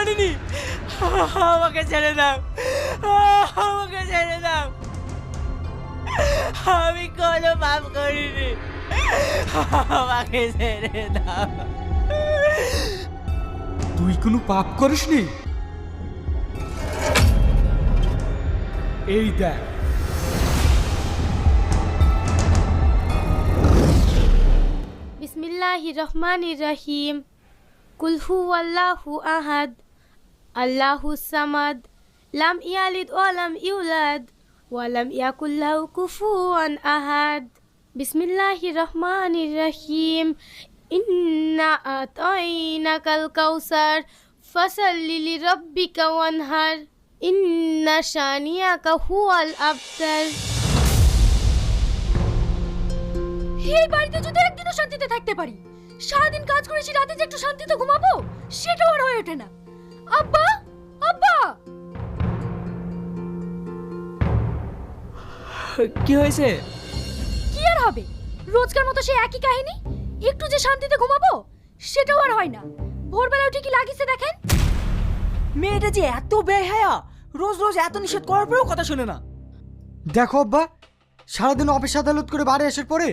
করিনি। আমাকে ছেড়ে দাও, আমাকে ছেড়ে দাও। আমি কোনো পাপ করিনি, আমাকে ছেড়ে দাও। তুই কোনো পাপ করিসনি? এই দেখ, বিসমিল্লাহির রহমানির রহিম। কুল হুয়াল্লাহু আহাদ, আল্লাহুস সামাদ, লাম ইয়ালিদ ওয়া লাম ইউলাদ ওয়া লাম ইয়াকুল লাহু কুফুয়ান আহাদ। বিসমিল্লাহির রহমানির রহিম। ইন্না আতাইনাকাল কাউসার ফাসাল্লি লিরাব্বিকা ওয়ানহার, ইন্না শানিয়াকা হুয়াল আবতার। এই বাড়িতে যদি একদিনও শান্তিতে থাকতে পারি, সারাদিন কাজ করেছি, রাতে যে একটু শান্তিতে ঘুমাবো সেটাও আর হয়ে ওঠে না। আব্বা, আব্বা! কি হয়েছে? কি আর হবে, রোজকার মতো সেই একই কাহিনী। একটু যে শান্তিতে ঘুমাবো সেটাও আর হয় না। ভোরবেলা উঠে কি লাগিছে দেখেন। মেয়েটা যে এত বেহায়া, রোজ রোজ এত নিষেধ করার পরেও কথা শোনে না। দেখো আব্বা, সারাদিন অফিস আদালত করে বাড়ি আসার পরে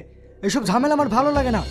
এসব ঝামেলা আমার ভালো লাগে না।